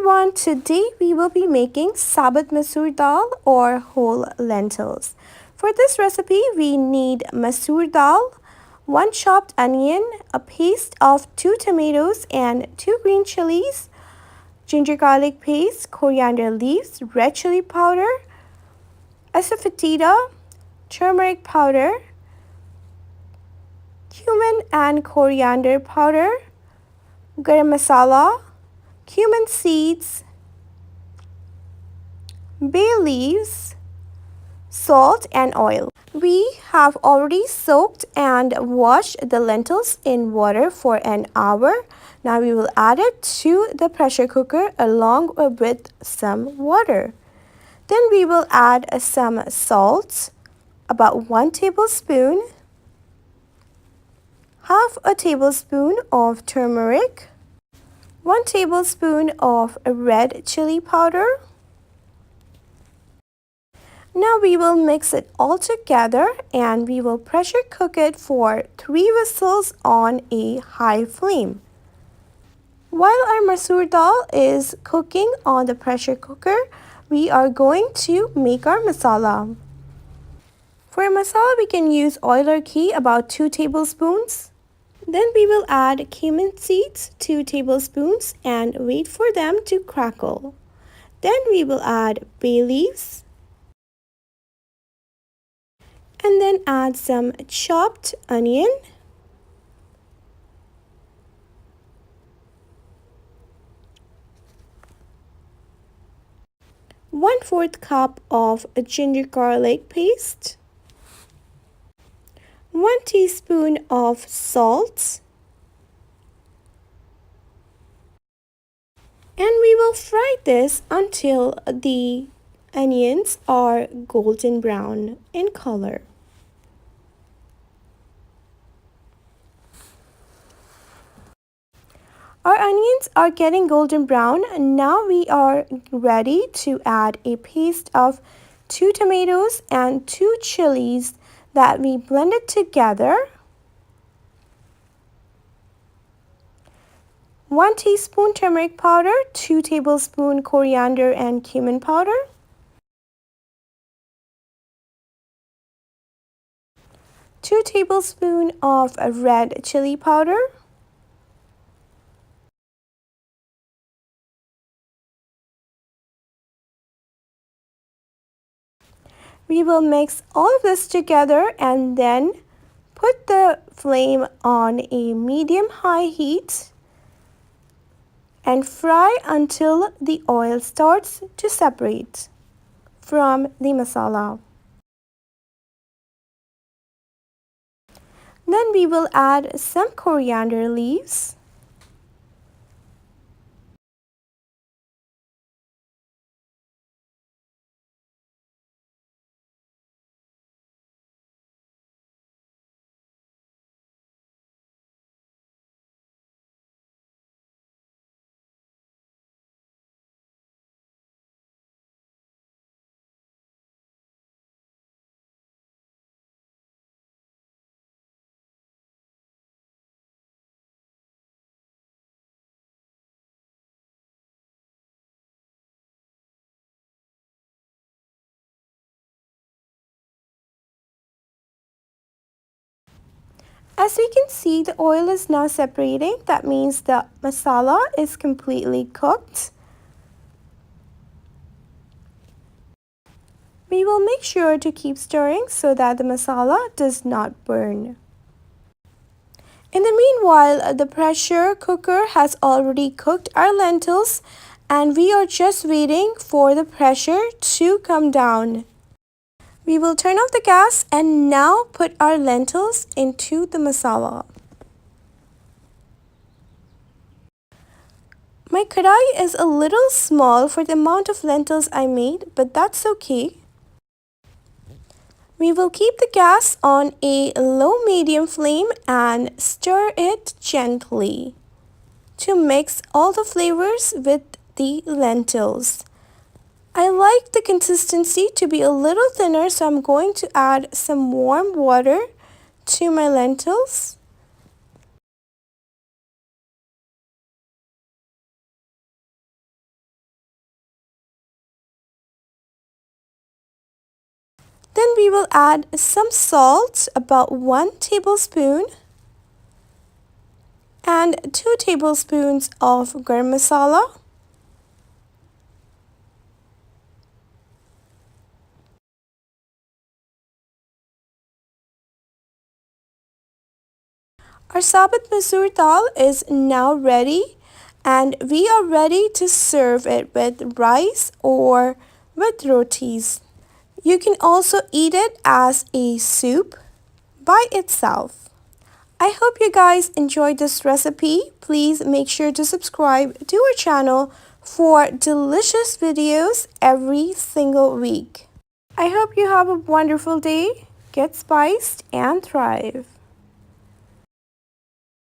everyone, today we will be making sabat masoor dal or whole lentils. For this recipe we need masoor dal, 1 chopped onion, a paste of 2 tomatoes and 2 green chilies, ginger garlic paste, coriander leaves, red chili powder, asafoetida, turmeric powder, cumin and coriander powder, garam masala, cumin seeds, bay leaves, salt and oil. We have already soaked and washed the lentils in water for an hour. Now we will add it to the pressure cooker along with some water. Then we will add some salt, about 1 tablespoon, half a tablespoon of turmeric, 1 tablespoon of red chili powder. Now we will mix it all together and we will pressure cook it for 3 whistles on a high flame. While our masoor dal is cooking on the pressure cooker, we are going to make our masala. For masala, we can use oil or ghee, about 2 tablespoons. Then we will add cumin seeds, 2 tablespoons, and wait for them to crackle. Then we will add bay leaves. And then add some chopped onion. One-fourth cup of ginger garlic paste. 1 teaspoon of salt. And we will fry this until the onions are golden brown in color. Our onions are getting golden brown. Now we are ready to add a paste of 2 tomatoes and 2 chilies that we blended together. 1 teaspoon turmeric powder, 2 tablespoons coriander and cumin powder, 2 tablespoons of red chili powder, we will mix all of this together and then put the flame on a medium-high heat and fry until the oil starts to separate from the masala. Then we will add some coriander leaves. As we can see, the oil is now separating. That means the masala is completely cooked. We will make sure to keep stirring so that the masala does not burn. In the meanwhile, the pressure cooker has already cooked our lentils and we are just waiting for the pressure to come down. We will turn off the gas and now put our lentils into the masala. My kadai is a little small for the amount of lentils I made, but that's okay. We will keep the gas on a low-medium flame and stir it gently to mix all the flavors with the lentils. I like the consistency to be a little thinner, so I'm going to add some warm water to my lentils. Then we will add some salt, about 1 tablespoon, and 2 tablespoons of garam masala. Our sabat masoor dal is now ready, and we are ready to serve it with rice or with rotis. You can also eat it as a soup by itself. I hope you guys enjoyed this recipe. Please make sure to subscribe to our channel for delicious videos every single week. I hope you have a wonderful day. Get spiced and thrive.